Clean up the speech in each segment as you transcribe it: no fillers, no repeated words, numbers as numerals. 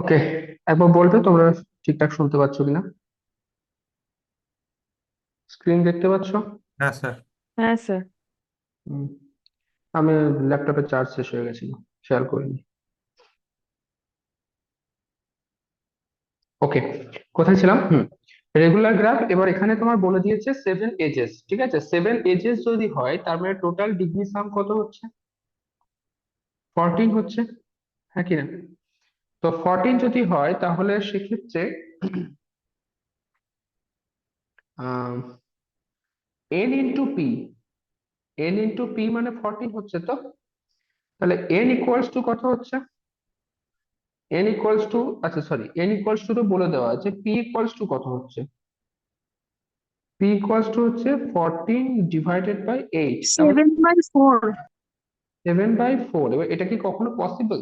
ওকে, একবার বলবে তোমরা ঠিকঠাক শুনতে পাচ্ছ কিনা? স্ক্রিন দেখতে পাচ্ছ? হ্যাঁ স্যার। হ্যাঁ স্যার। হুম, আমি ল্যাপটপের চার্জ শেষ হয়ে গেছিল, খেয়াল করিনি। ওকে, কোথায় ছিলাম? Regular graph. এবার এখানে তোমার বলে দিয়েছে 7 এজেস, ঠিক আছে? 7 এজেস যদি হয় তার মানে টোটাল ডিগ্রি সাম কত হচ্ছে? 14 হচ্ছে, হ্যাঁ কি না? তো 14 যদি হয় তাহলে সেক্ষেত্রে N into P, N into P মানে 14 হচ্ছে তো। তাহলে এন ইকুয়ালস টু কত হচ্ছে? এন ইকুয়ালস টু, আচ্ছা সরি, এন ইকুয়ালস টু তো বলে দেওয়া আছে, পি ইকুয়ালস টু কত হচ্ছে? পি ইকুয়ালস টু হচ্ছে 14 ডিভাইডেড বাই 8, তার মানে 7/4। 7/4। এবার এটা কি কখনো পসিবল?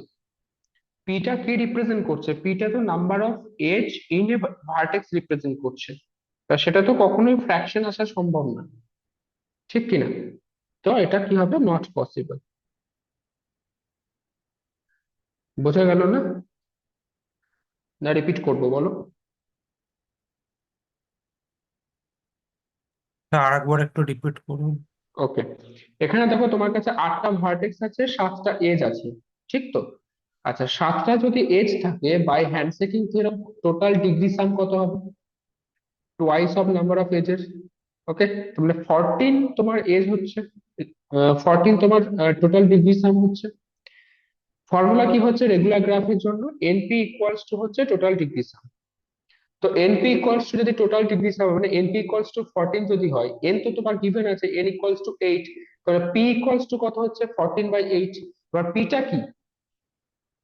পিটা কি রিপ্রেজেন্ট করছে? পিটা তো number of edge in a vertex represent করছে, তা সেটা তো কখনোই ফ্র্যাকশন আসা সম্ভব না, ঠিক কিনা? তো এটা কি হবে? Not possible. বোঝা গেল না? না রিপিট করবো বলো? আর একবার একটু রিপিট করুন। ওকে, এখানে দেখো তোমার কাছে 8টা ভার্টেক্স আছে, 7টা এজ আছে, ঠিক তো? আচ্ছা, 7টা যদি এজ থাকে, by handshaking theorem total degree sum কত হবে? Twice of number of edges. Okay, তাহলে 14 তোমার এজ হচ্ছে, 14 তোমার টোটাল ডিগ্রি সাম হচ্ছে। ফর্মুলা কি হচ্ছে রেগুলার গ্রাফের জন্য? এনপি ইকুয়ালস টু হচ্ছে টোটাল ডিগ্রি সাম। তো এনপি ইকুয়ালস টু যদি টোটাল ডিগ্রি সাম মানে এনপি ইকুয়ালস টু 14 যদি হয়, এন তো তোমার গিভেন আছে এন ইকুয়ালস টু 8, তাহলে পি ইকুয়ালস টু কত হচ্ছে? 14/8। এবার পিটা কি?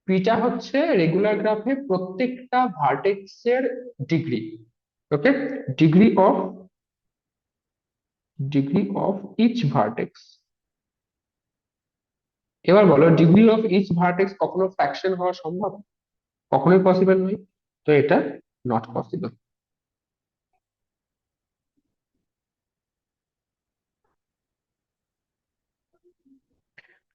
পিটা হচ্ছে রেগুলার গ্রাফে প্রত্যেকটা ভার্টেক্সের degree. Okay, degree of, degree of each vertex. এবার বলো, ডিগ্রি অফ ইচ ভার্টেক্স কখনো ফ্র্যাকশন হওয়া সম্ভব? কখনোই পসিবল নয়, তো এটা নট পসিবল।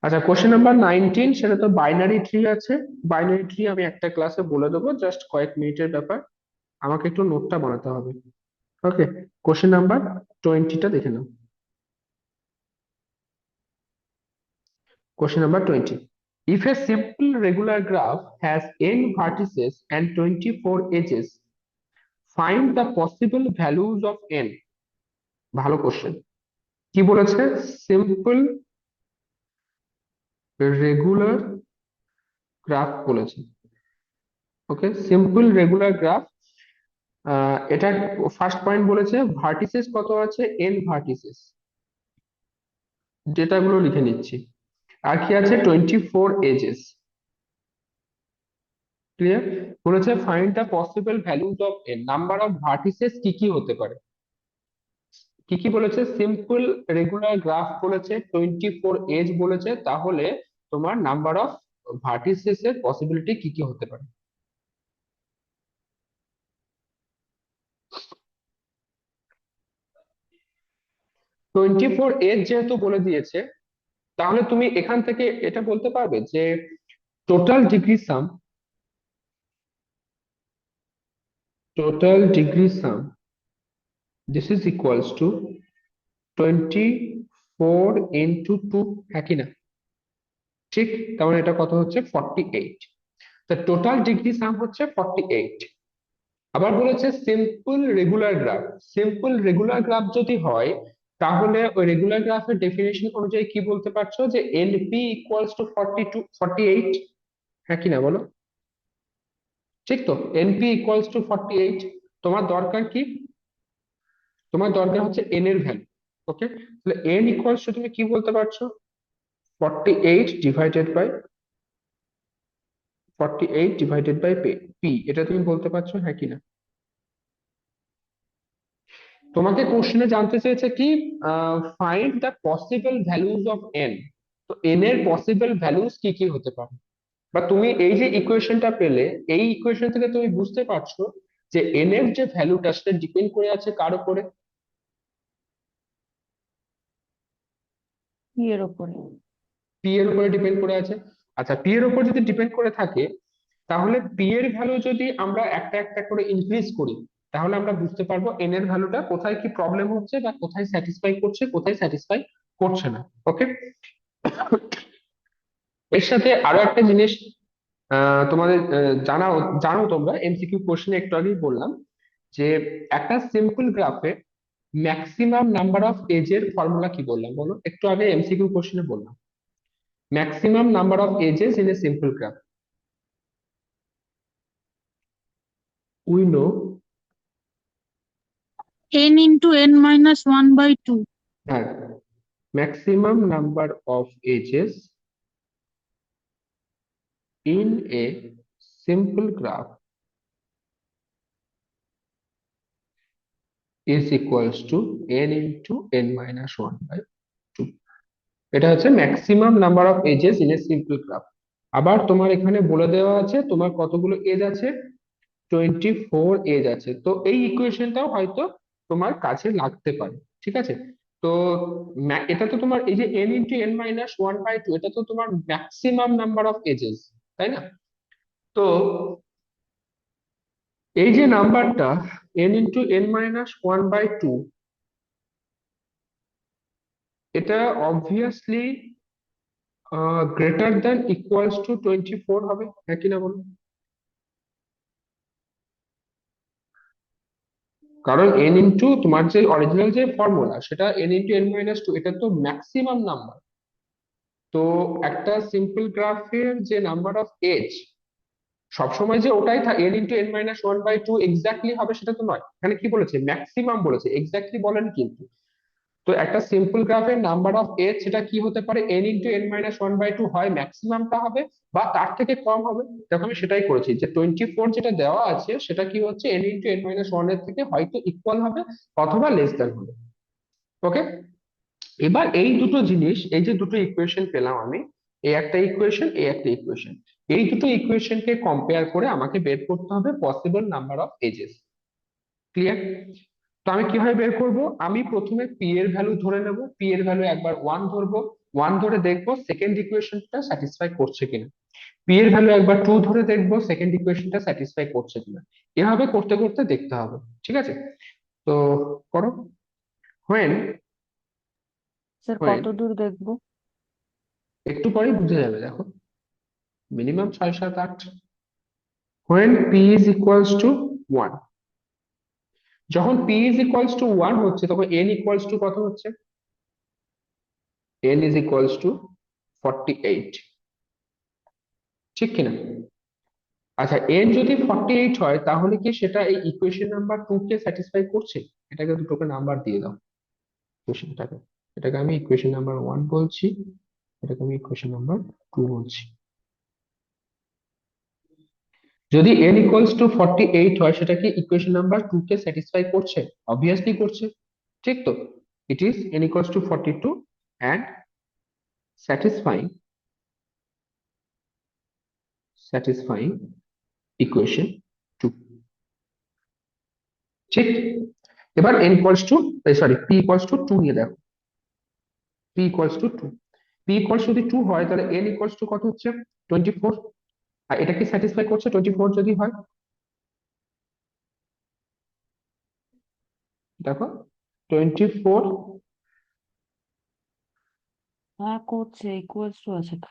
আচ্ছা, কোশ্চেন নাম্বার 19, সেটা তো বাইনারি ট্রি আছে। বাইনারি ট্রি আমি একটা ক্লাসে বলে দেবো, জাস্ট কয়েক মিনিটের ব্যাপার, আমাকে একটু নোটটা বানাতে হবে। ওকে, কোশ্চেন নাম্বার 20টা দেখে নাও। Question number 20. If a simple regular graph has n vertices and 24 edges, find the possible values of n. ভালো কোশ্চেন। কি বলেছে? সিম্পল রেগুলার গ্রাফ বলেছে। ওকে, সিম্পল রেগুলার গ্রাফ। এটা ফার্স্ট পয়েন্ট বলেছে ভার্টিসেস কত আছে? n ভার্টিসেস, ডেটাগুলো লিখে নিচ্ছি। আর কি আছে? 24 এজেস। ক্লিয়ার? বলেছে find the possible values of n, number of vertices কি কি হতে পারে। কি কি বলেছে? সিম্পল রেগুলার গ্রাফ বলেছে, 24 এজ বলেছে, তাহলে তোমার নাম্বার অফ ভার্টিসেস এর পসিবিলিটি কি কি হতে পারে? 24 এজ যেহেতু বলে দিয়েছে, তাহলে তুমি এখান থেকে এটা বলতে পারবে যে total degree some, total degree some this is equals to 24 into 2, হ্যাঁ কি না? ঠিক, তার মানে এটা কত হচ্ছে? 48। তো টোটাল ডিগ্রি সাম হচ্ছে 48। আবার বলেছে simple regular graph. Simple regular graph যদি হয়, তাহলে ওই রেগুলার গ্রাফের ডেফিনেশন অনুযায়ী কি বলতে পারছো? যে এনপি ইকুয়ালস টু 42, 48, হ্যাঁ কি না বলো? ঠিক তো, এনপি ইকুয়ালস টু 48। তোমার দরকার কি? তোমার দরকার হচ্ছে এন এর ভ্যালু। ওকে, তাহলে এন ইকুয়ালস টু তুমি কি বলতে পারছো? 48 divided by 48 divided by p, এটা তুমি বলতে পারছো, হ্যাঁ কি না? তোমাকে কোশ্চেনে জানতে চেয়েছে কি? Find the possible values of N. তো এন এর পসিবল ভ্যালুজ কি কি হতে পারে? বা তুমি এই যে ইকুয়েশনটা পেলে, এই ইকুয়েশন থেকে তুমি বুঝতে পারছো যে এন এর যে ভ্যালুটা সেটা ডিপেন্ড করে আছে কার উপরে? এর উপরে। পি এর উপরে ডিপেন্ড করে আছে। আচ্ছা, পি এর উপর যদি ডিপেন্ড করে থাকে, তাহলে পি এর ভ্যালু যদি আমরা একটা একটা করে ইনক্রিজ করি, তাহলে আমরা বুঝতে পারবো এন এর ভ্যালুটা কোথায় কি প্রবলেম হচ্ছে বা কোথায় স্যাটিসফাই করছে কোথায় স্যাটিসফাই করছে না। ওকে, এর সাথে আরো একটা জিনিস তোমাদের জানো তোমরা এমসিকিউ কোশ্চেনে একটু আগেই বললাম যে একটা সিম্পল গ্রাফে ম্যাক্সিমাম নাম্বার অফ এজের ফর্মুলা কি বললাম বলো, একটু আগে এমসিকিউ কোশ্চেনে বললাম maximum number of edges in a simple graph. We know n into n minus 1 by 2. হ্যাঁ, maximum number of edges in a simple graph is equals to n into n minus one by two. এটা হচ্ছে maximum number of edges in a simple graph. আবার তোমার এখানে বলে দেওয়া আছে তোমার কতগুলো এজ আছে, 24 এজ আছে। তো এই ইকুয়েশনটাও হয়তো তোমার কাছে লাগতে পারে, ঠিক আছে। তো এটা তো তোমার এই যে n into n minus one by two, এটা তো তোমার ম্যাক্সিমাম নাম্বার অফ এজেস, তাই না? তো এই যে নাম্বারটা n into n minus one by two, এটা obviously greater than equals to 24 হবে, হ্যাঁ কি না বলো? কারণ n ইন্টু তোমার যে অরিজিনাল যে ফর্মুলা সেটা n into n minus two, এটা তো ম্যাক্সিমাম নাম্বার। তো একটা সিম্পল গ্রাফের যে নাম্বার অফ এজ সবসময় যে ওটাই n into n minus one by two exactly হবে সেটা তো নয়, এখানে কি বলেছে ম্যাক্সিমাম বলেছে, এক্স্যাক্টলি বলেন কিন্তু। তো একটা সিম্পল গ্রাফের নাম্বার অফ এজ সেটা কি হতে পারে n into n minus one by two, হয় ম্যাক্সিমামটা হবে বা তার থেকে কম হবে। দেখো আমি সেটাই করেছি যে 24 যেটা দেওয়া আছে সেটা কি হচ্ছে n into n minus one এর থেকে হয়তো ইকুয়াল হবে অথবা লেস দ্যান হবে। ওকে, এবার এই দুটো জিনিস, এই যে দুটো ইকুয়েশন পেলাম আমি, এই একটা ইকুয়েশন এই একটা ইকুয়েশন, এই দুটো ইকুয়েশনকে কম্পেয়ার করে আমাকে বের করতে হবে possible number of edges. Clear? তো আমি কিভাবে বের করব, আমি প্রথমে পি এর ভ্যালু ধরে নেব, পি এর ভ্যালু একবার ওয়ান ধরবো, ওয়ান ধরে দেখবো সেকেন্ড ইকুয়েশনটা স্যাটিসফাই করছে কিনা, পি এর ভ্যালু একবার টু ধরে দেখবো সেকেন্ড ইকুয়েশনটা স্যাটিসফাই করছে কিনা। এভাবে করতে করতে দেখতে হবে, ঠিক আছে? তো করো। হোয়েন স্যার হোয়েন কত দূর দেখবো? একটু পরেই বুঝে যাবে, দেখো minimum 6 7 8। when p is equals to 1, যখন p is equals to 1 হচ্ছে তখন n equals to কত হচ্ছে, n is equals to 48, ঠিক কিনা? আচ্ছা, n যদি 48 হয় তাহলে কি সেটা এই ইকুয়েশন নাম্বার 2 কে স্যাটিসফাই করছে? এটাকে দুটোকে নাম্বার দিয়ে দাও ইকুয়েশনটাকে। এটাকে আমি ইকুয়েশন নাম্বার 1 বলছি, এটাকে আমি ইকুয়েশন নাম্বার 2 বলছি। যদি n ইকুয়ালস টু 48 হয় সেটা কি ইকুয়েশন নাম্বার 2 কে স্যাটিসফাই করছে? অবভিয়াসলি করছে, ঠিক তো? It is n equals to 42 and satisfying satisfying equation 2, ঠিক। এবার n equals to sorry p equals to 2 নিয়ে দেখো, p equals to 2, p equals যদি 2 হয় তাহলে n ইকুয়ালস টু কত হচ্ছে, 24। আর এটা কি স্যাটিসফাই করছে 24 যদি হয়? দেখো 24, হ্যাঁ করছে, ইকুয়ালস টু আছে তো।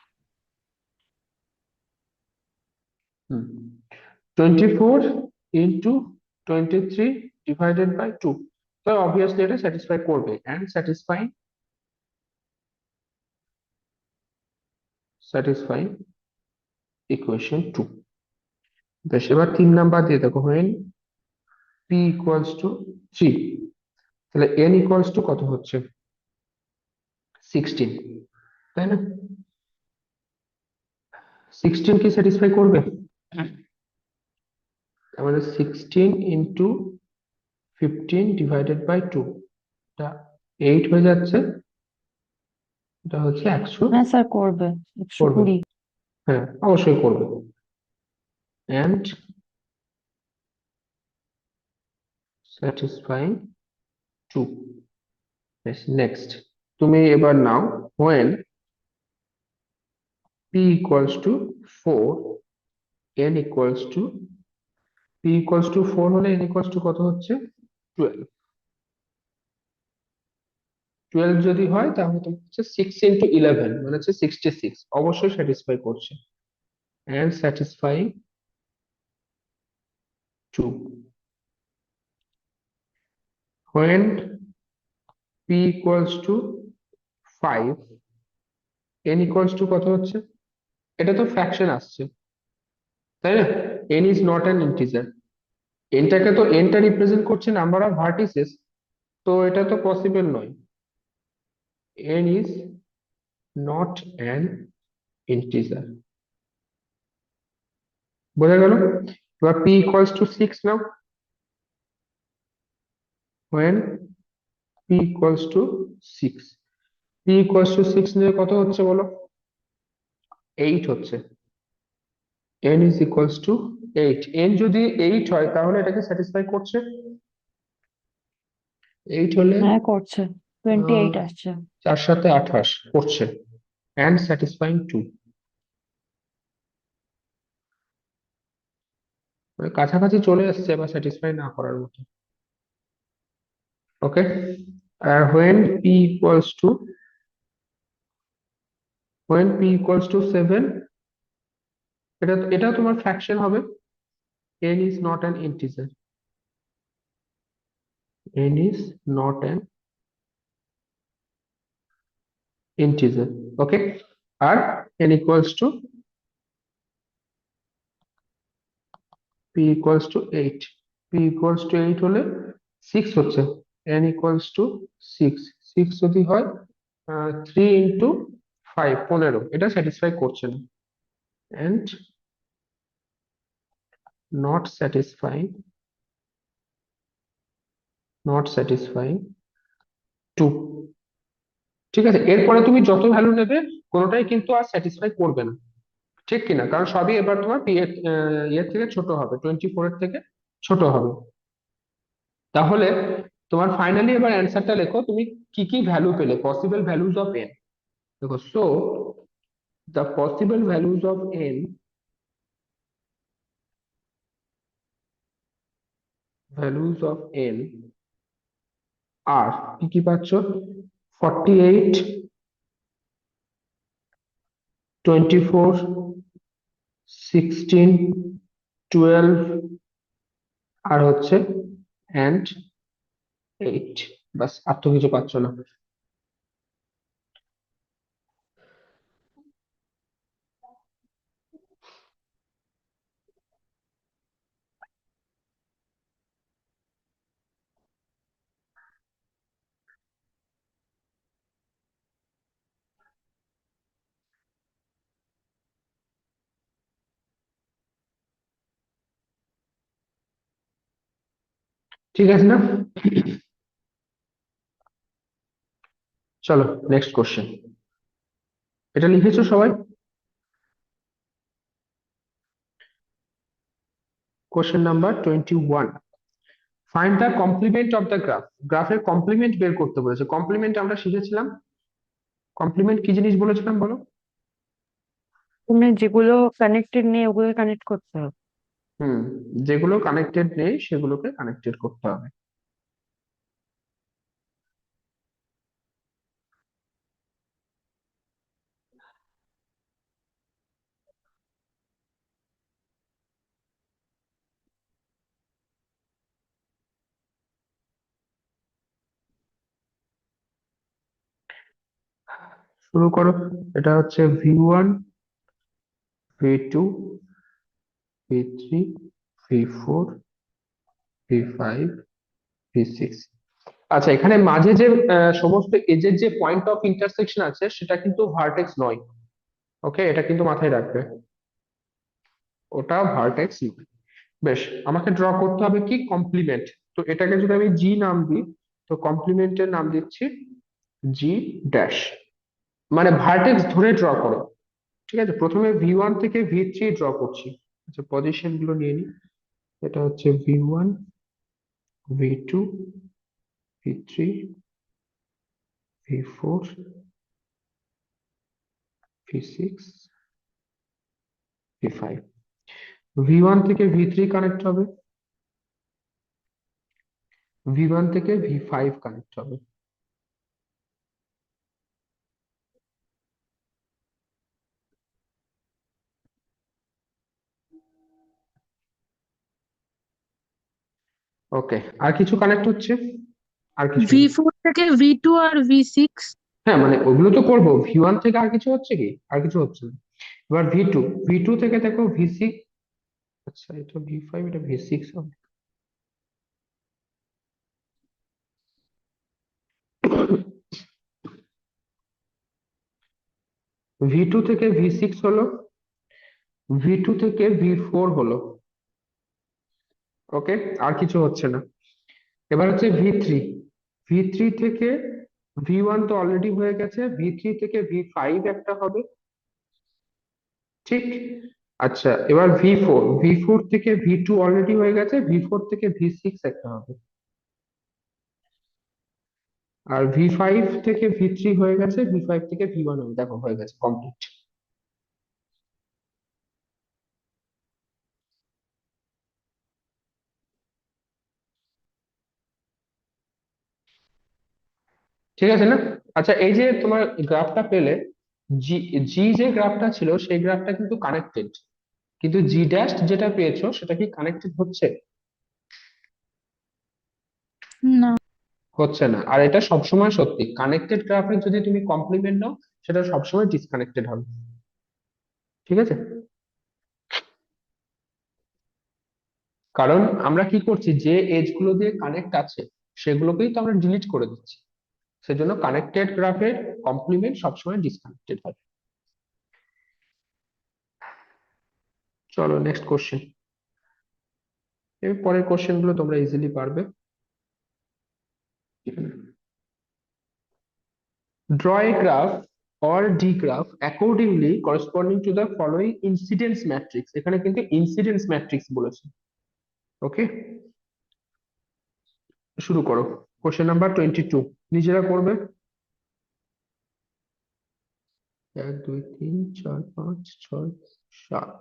24 into 23 divided by 2, তো অবভিয়াসলি এটা স্যাটিসফাই করবে and satisfying equation 2। বেশ, এবার 3 নাম্বার দিয়ে দেখো when p equals to 3, তাহলে n equals to কত হচ্ছে, 16, তাই না? 16 কি স্যাটিসফাই করবে? আমাদের 16 into 15 divided by 2, এটা 8 হয়ে যাচ্ছে, এটা হচ্ছে 100 হ্যাঁ স্যার করবে, করবে। 120। হ্যাঁ অবশ্যই করবে and satisfying 2। বেশ, নেক্সট তুমি এবার নাও when p equals to 4 n equals to p equals to 4 হলে n ইকুয়ালস টু কত হচ্ছে 12। 12 যদি হয় তাহলে তোমার হচ্ছে 6 ইন্টু 11 মানে হচ্ছে 66, অবশ্যই স্যাটিসফাই করছে and satisfying 2 when p equals to 5 n equals to কত হচ্ছে, এটা তো ফ্র্যাকশন আসছে তাই না, n is not an integer, nটাকে তো n টা রিপ্রেজেন্ট করছে নাম্বার অফ ভার্টিসেস, তো এটা তো পসিবল নয়, n is not an integer। বোঝা গেল? এবার p equals to 6 now, when p equals to 6, p equals to 6 নিয়ে কত হচ্ছে বলো, 8 হচ্ছে, n is equals to 8, n যদি 8 হয় তাহলে এটাকে স্যাটিসফাই করছে, 8 হলে হ্যাঁ করছে, 28 আহ, আসছে। 4 সাথে 28 করছে and satisfying 2, মানে কাছাকাছি চলে আসছে বা স্যাটিসফাই না করার মতো। ওকে, আর when p equals to 7, এটা তোমার ফ্র্যাকশন হবে, n is not an integer, n is not an integer। Okay, R n equals to p equals to 8, p equals to 8 হলে 6 হচ্ছে, n equals to 6, 6 যদি হয় 3 into 5 15, এটা স্যাটিসফাই করছে না and not satisfying 2। ঠিক আছে, এরপরে তুমি যত ভ্যালু নেবে কোনোটাই কিন্তু আর স্যাটিসফাই করবে না, ঠিক কিনা, কারণ সবই এবার তোমার পি এর ইয়ের থেকে ছোট হবে, 24 এর থেকে ছোট হবে। তাহলে তোমার ফাইনালি এবার অ্যান্সারটা লেখো, তুমি কি কি ভ্যালু পেলে, পসিবল ভ্যালুজ অফ n। দেখো, so the possible values of n আর কি কি পাচ্ছ, 48, 24, 16, 12 আর হচ্ছে and 8, বাস আর তো কিছু পাচ্ছ না। ঠিক আছে না, চলো নেক্সট কোশ্চেন, এটা লিখেছো সবাই? Question number 21, find the complement of the graph. গ্রাফের কমপ্লিমেন্ট বের করতে বলেছে, কমপ্লিমেন্ট আমরা শিখেছিলাম, কমপ্লিমেন্ট কি জিনিস বলেছিলাম বলো? তুমি যেগুলো কানেক্টেড নেই ওগুলো কানেক্ট করতে হবে। হুম, যেগুলো কানেক্টেড নেই সেগুলোকে কানেক্টেড করতে হবে। শুরু করো, এটা হচ্ছে V1, V2, V3, V4, V5, V6। আচ্ছা, এখানে মাঝে যে সমস্ত এজের যে পয়েন্ট অফ ইন্টারসেকশন আছে সেটা কিন্তু ভার্টেক্স নয়। ওকে, এটা কিন্তু মাথায় রাখবে, ওটা ভার্টেক্স নয়। বেশ, আমাকে ড্র করতে হবে কি কমপ্লিমেন্ট, তো এটাকে যদি আমি জি নাম দিই, তো কমপ্লিমেন্টের নাম দিচ্ছি জি ড্যাশ, মানে ভার্টেক্স ধরে ড্র করো। ঠিক আছে, প্রথমে V1 থেকে V3 ড্র করছি। আচ্ছা, পজিশন গুলো নিয়ে নিই, এটা হচ্ছে V1, V2, V3, V4, V6, V5। V1 থেকে V3 কানেক্ট হবে, V1 থেকে V5 কানেক্ট হবে। ওকে, আর কিছু কানেক্ট হচ্ছে? আর কিছু নেই। V4 থেকে V2 আর V6। হ্যাঁ মানে ওগুলো তো করবো, V1 থেকে আর কিছু হচ্ছে কি? আর কিছু হচ্ছে না। এবার V2, V2 থেকে দেখো V6, আচ্ছা এটা V5, এটা V6 হবে। V2 থেকে V6 হলো, V2 থেকে V4 হলো। ওকে, আর কিছু হচ্ছে না। এবার হচ্ছে V3, V3 থেকে V1 তো অলরেডি হয়ে গেছে, V3 থেকে V5 একটা হবে, ঠিক? আচ্ছা এবার V4, V4 থেকে V2 অলরেডি হয়ে গেছে, V4 থেকে V6 একটা হবে। আর V5 থেকে V3 হয়ে গেছে, V5 থেকে V1 হবে। দেখো হয়ে গেছে, কমপ্লিট। ঠিক আছে না? আচ্ছা এই যে তোমার গ্রাফটা পেলে, জি, জি যে গ্রাফটা ছিল সেই গ্রাফটা কিন্তু কানেক্টেড, কিন্তু জি ড্যাশ যেটা পেয়েছো সেটা কি কানেক্টেড হচ্ছে? না। হচ্ছে না। আর এটা সবসময় সত্যি, কানেক্টেড গ্রাফের যদি তুমি কমপ্লিমেন্ট নাও সেটা সবসময় ডিসকানেক্টেড হবে। ঠিক আছে? কারণ আমরা কি করছি, যে এজ গুলো দিয়ে কানেক্ট আছে সেগুলোকেই তো আমরা ডিলিট করে দিচ্ছি। সেজন্য কানেক্টেড গ্রাফের কমপ্লিমেন্ট সবসময় ডিসকানেক্টেড হবে। চলো নেক্সট কোশ্চেন। এর পরের কোশ্চেন গুলো তোমরা ইজিলি পারবে। Draw a graph or D graph accordingly corresponding to the following incidence matrix। এখানে কিন্তু ইনসিডেন্স ম্যাট্রিক্স বলেছে। ওকে, শুরু করো। কোশ্চেন নাম্বার 22 নিজেরা করবে। 1 2 3 4 5 6 7।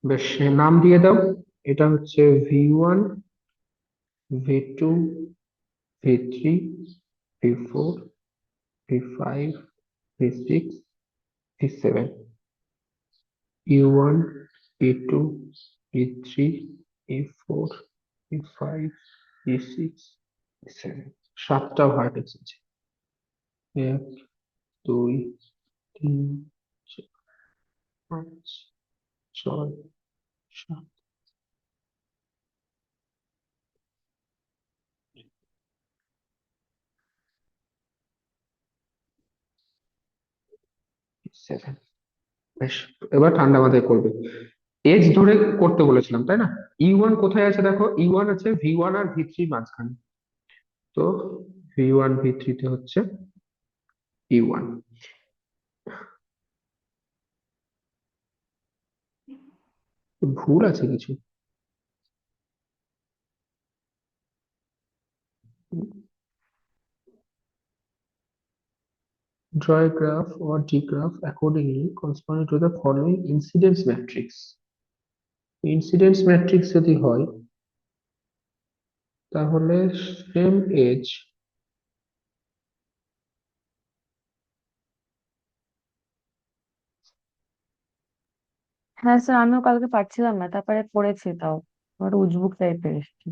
বেশ, নাম দিয়ে দাও। এটা হচ্ছে V1, V2, V3, V4, V5, V6, V7। E1, E2, E3, E4, E5, E6, E7। 7টা vertex আছে। 1 2 3 4 5 6 7 7। বেশ, এবার ঠান্ডা মাথায় করবে। এজ ধরে করতে বলেছিলাম তাই না? E1 কোথায় আছে দেখো, E1 আছে V1 আর V3 মাঝখানে। তো V1 V3 তে হচ্ছে E1। ভুল আছে কিছু? Draw a graph or D-graph accordingly corresponding to the following incidence matrix। Incidence matrix যদি হয় তাহলে সেম এজ, হ্যাঁ স্যার, আমিও কালকে পারছিলাম না, তারপরে পড়েছি, তাও আমার উজবুক টাইপের এসেছে।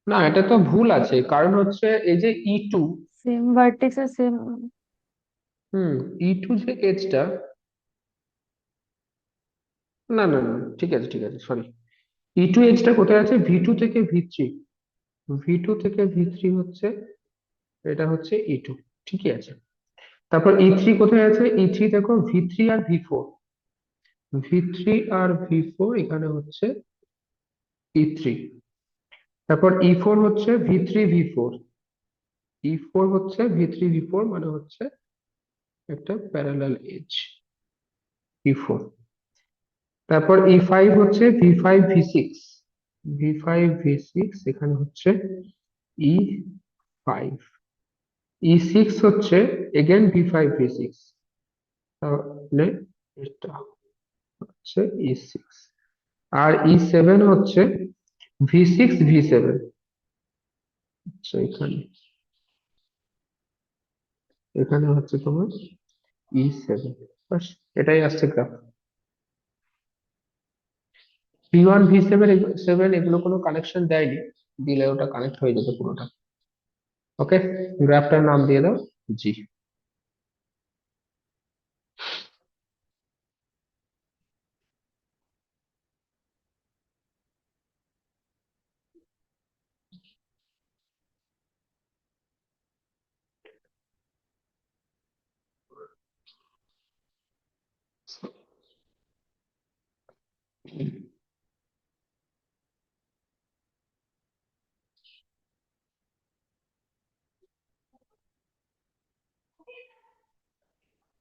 না, এটা তো ভুল আছে, কারণ হচ্ছে এই যে ই টু। সেম ভার্টেক্স আর সেম। ই টু যে এজটা, না না না, ঠিক আছে ঠিক আছে, সরি। ই টু এজটা কোথায় আছে? ভি টু থেকে ভি থ্রি। ভি টু থেকে ভি থ্রি হচ্ছে, এটা হচ্ছে ই টু, ঠিকই আছে। তারপর ই থ্রি কোথায় আছে? ই থ্রি দেখো, ভি থ্রি আর ভি ফোর। ভি থ্রি আর ভি ফোর এখানে হচ্ছে ই থ্রি। তারপর ই ফোর হচ্ছে ভি থ্রি ভি ফোর। ই ফোর হচ্ছে ভি থ্রি ভি ফোর, মানে হচ্ছে একটা প্যারালাল এজ, ই ফোর। তারপর ই ফাইভ হচ্ছে V five V six. V five V six এখানে হচ্ছে ই ফাইভ। ই সিক্স হচ্ছে again V five V six, তাহলে এটা হচ্ছে ই সিক্স। আর ই সেভেন হচ্ছে ভি সিক্স ভি সেভেন। আচ্ছা, এখানে এখানে হচ্ছে তোমার ই সেভেন। বাস, এটাই আসছে graph. V one V seven seven এগুলো কোনো কানেকশন দেয়নি, দিলে ওটা কানেক্ট হয়ে যেত পুরোটা। ওকে, গ্রাফটার নাম দিয়ে দাও জি।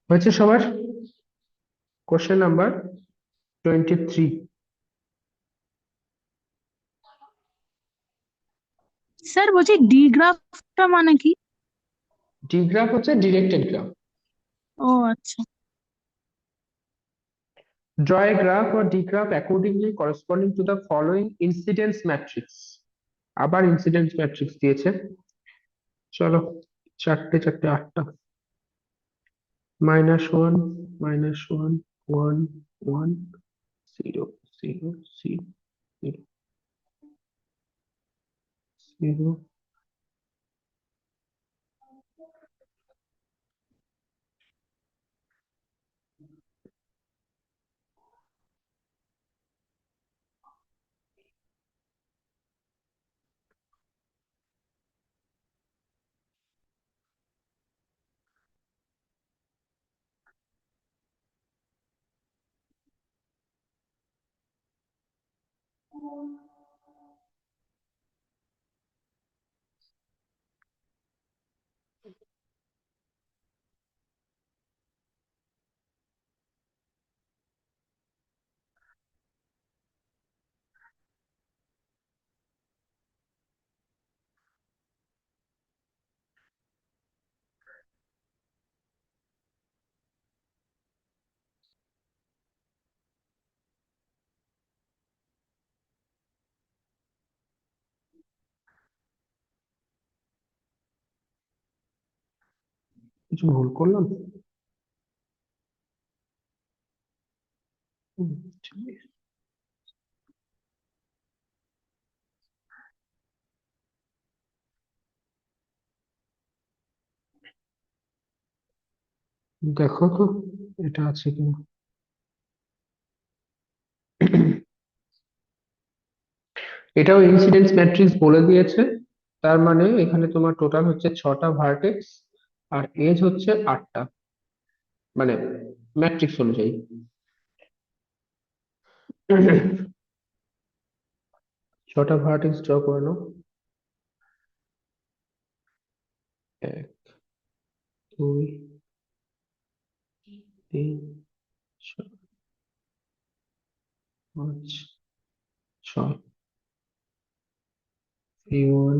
হয়েছে সবার? Question number 23। স্যার বলছি ডি গ্রাফটা মানে কি? ডি গ্রাফ হচ্ছে ডিরেক্টেড গ্রাফ। ও আচ্ছা। Draw a graph or D graph accordingly corresponding to the following incidence matrix. আবার ইনসিডেন্স ম্যাট্রিক্স দিয়েছে। চলো, চারটে চারটে আটটা। -1 -1 1 1 0 0 0 0 0। কিছু ভুল করলাম? হুম, ঠিক আছে। দেখো তো এটা আছে কিনা। এটাও ইনসিডেন্স ম্যাট্রিক্স বলে দিয়েছে। তার মানে এখানে তোমার টোটাল হচ্ছে 6টা ভার্টেক্স, আর এজ হচ্ছে 8টা, মানে ম্যাট্রিক্স অনুযায়ী। 6টা ভার্টেক্স ড্র করে নাও। 1 2 3 4 5 6। V1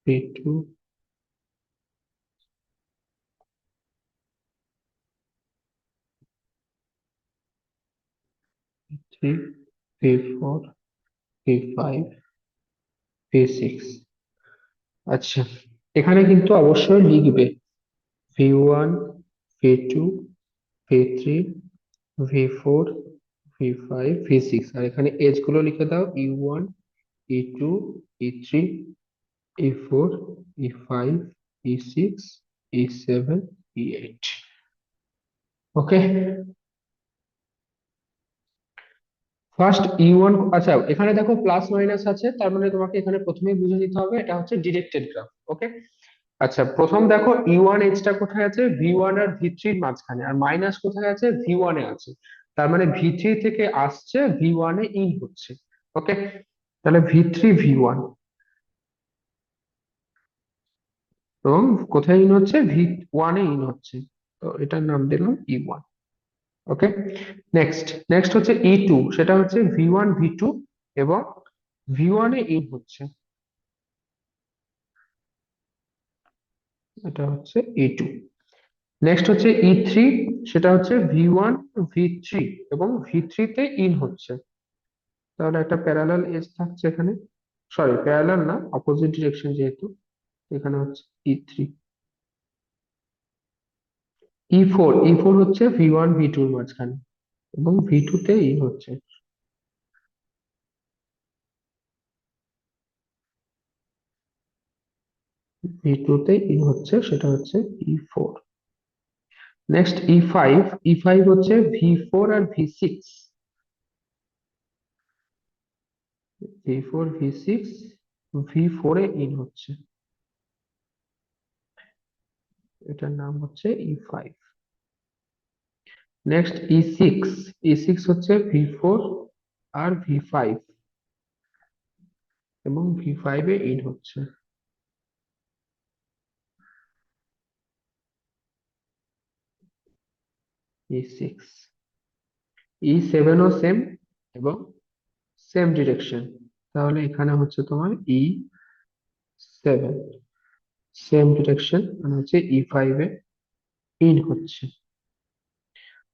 V2 V3 V4 V5 V6। আচ্ছা, এখানে কিন্তু অবশ্যই লিখবে V1 V2 V3 V4 V5 V6, আর এখানে এজ গুলো লিখে দাও, E1 E2 E3 E4 E5 E6 E7 E8। ওকে, ফার্স্ট E1, আচ্ছা এখানে দেখো প্লাস মাইনাস আছে, তার মানে তোমাকে এখানে প্রথমেই বুঝে নিতে হবে এটা হচ্ছে ডিরেক্টেড গ্রাফ। ওকে, আচ্ছা প্রথম দেখো E1 এজটা কোথায় আছে, V1 আর V3 এর মাঝখানে, আর মাইনাস কোথায় আছে, V1 এ আছে। তার মানে V3 থেকে আসছে, V1 এ ইন হচ্ছে। ওকে, তাহলে V3 V1, এবং কোথায় ইন হচ্ছে, V1 এ ইন হচ্ছে, তো এটার নাম দিলাম E1। ওকে, নেক্সট হচ্ছে E2, সেটা হচ্ছে V1 V2 এবং V1 এ ইন হচ্ছে, এটা হচ্ছে E2। নেক্সট হচ্ছে E3, সেটা হচ্ছে V1 V3 এবং V3 তে ইন হচ্ছে, তাহলে একটা প্যারালাল এজ থাকছে এখানে, সরি প্যারালাল না, অপোজিট ডিরেকশন যেহেতু, এখানে হচ্ছে E3। E4 হচ্ছে V1 V2 এর মাঝখানে এবং V2 তে ইন হচ্ছে, V2 তে ইন হচ্ছে, সেটা হচ্ছে E4। নেক্সট E5 হচ্ছে V4 R V6, V4 V6 V4 A in হচ্ছে, এটার নাম হচ্ছে E5। নেক্সট E6 হচ্ছে V4 আর V5 এবং V5 এ ইন হচ্ছে, E6। E7 ও সেম এবং সেম ডিরেকশন, তাহলে এখানে হচ্ছে তোমার E7, সেম ডিরেকশন, মানে হচ্ছে E5 এ ইন হচ্ছে।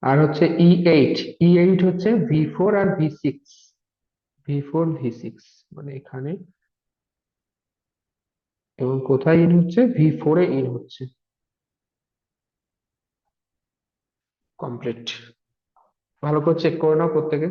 আর হচ্ছে E8 হচ্ছে V4 আর V6, মানে এখানে, এবং কোথায় ইন হচ্ছে, V4 এ ইন হচ্ছে। কমপ্লিট, ভালো করে চেক করে নাও প্রত্যেকে।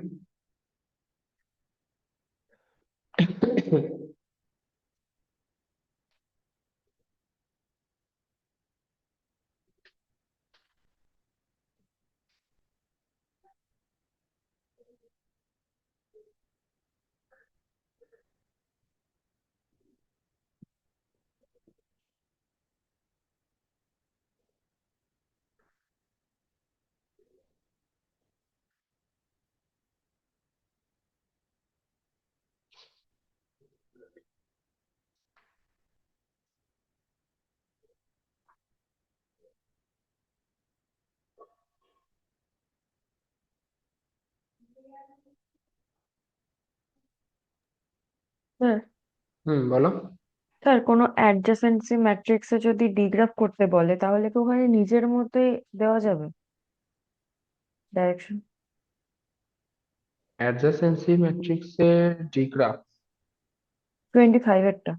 স্যার বলো। স্যার কোনো অ্যাডজাসেন্সি ম্যাট্রিক্সে যদি ডিগ্রাফ করতে বলে তাহলে কি ওখানে নিজের মতোই দেওয়া যাবে ডাইরেকশন? অ্যাডজাসেন্সি ম্যাট্রিক্সের ডিগ্রাফ, 25 এরটা।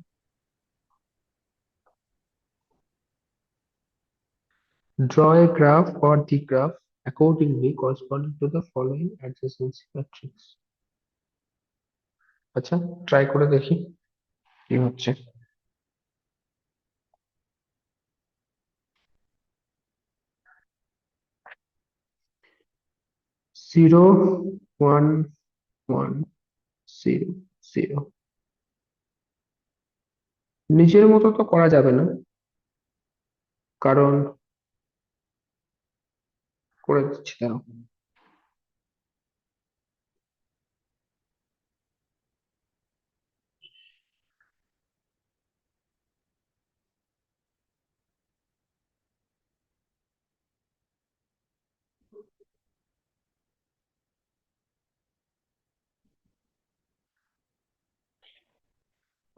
draw a graph or digraph accordingly corresponding to the following adjacency matrix। আচ্ছা, ট্রাই করে দেখি কি হচ্ছে। 0 1 1 0 0, নিজের মতো তো করা যাবে না, কারণ, করে দিচ্ছি দাঁড়াও।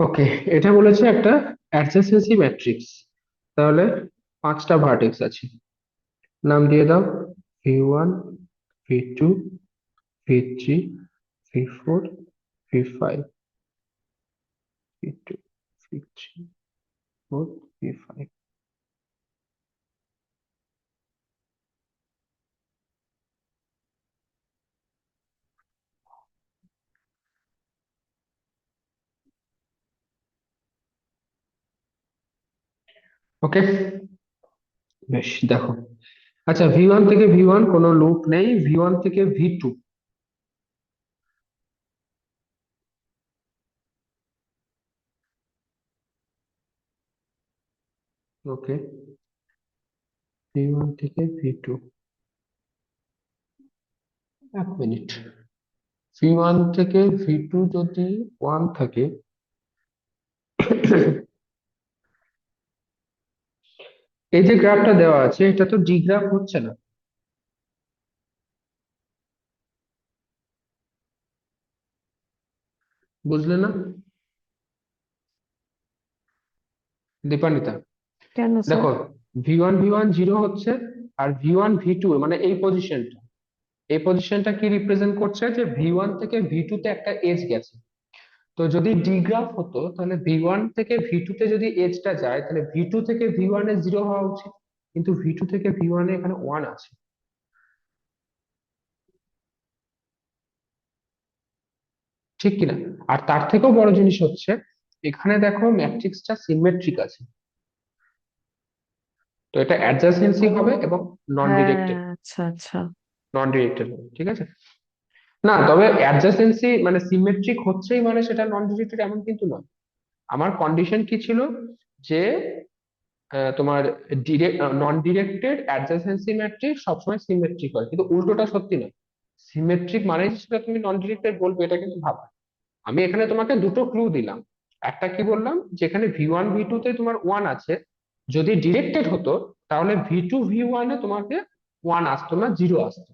ওকে, এটা বলেছে একটা অ্যাডজাসেন্সি ম্যাট্রিক্স, তাহলে 5টা ভার্টেক্স আছে, নাম দিয়ে দাও, V1 V2 V3 V4 V5, V2 V3 4 V5। ওকে, বেশ দেখো। আচ্ছা, V1 থেকে V1 কোনো লুপ নেই, V1 থেকে V2। ওকে, V1 থেকে V2, 1 মিনিট। V1 থেকে V2 যদি 1 থাকে, এই যে গ্রাফটা দেওয়া আছে এটা তো ডি গ্রাফ হচ্ছে না, বুঝলে না দীপান্বিতা? কেন স্যার? দেখো, V1 জিরো হচ্ছে, আর V1 V2 মানে এই পজিশনটা কি রিপ্রেজেন্ট করছে, যে V1 থেকে V2 তে একটা এজ গেছে। তো যদি ডি গ্রাফ হতো তাহলে V1 থেকে V2 তে যদি এজটা যায় তাহলে V2 থেকে V1 এ জিরো হওয়া উচিত, কিন্তু V2 থেকে V1 এ এখানে 1 আছে। ঠিক কিনা? আর তার থেকেও বড় জিনিস হচ্ছে, এখানে দেখো ম্যাট্রিক্সটা সিমেট্রিক আছে, তো এটা অ্যাডজাসেন্সি হবে এবং নন হ্যাঁ, ডিরেক্টেড। আচ্ছা আচ্ছা। নন ডিরেক্টেড হবে, ঠিক আছে। না, তবে অ্যাডজাসেন্সি মানে সিমেট্রিক হচ্ছেই মানে সেটা নন ডিরেক্টেড এমন কিন্তু নয়। আমার কন্ডিশন কি ছিল, যে তোমার নন ডিরেক্টেড অ্যাডজাসেন্সি ম্যাট্রিক্স সবসময় সিমেট্রিক হয়, কিন্তু উল্টোটা সত্যি নয়। সিমেট্রিক মানে যে সেটা তুমি নন ডিরেক্টেড বলবে এটা কিন্তু ভাবা। আমি এখানে তোমাকে দুটো ক্লু দিলাম। একটা কি বললাম, যেখানে V1 V2 তে তোমার 1 আছে, যদি ডিরেক্টেড হতো তাহলে V2 V1 এ তোমাকে 1 আসতো না, জিরো আসতো।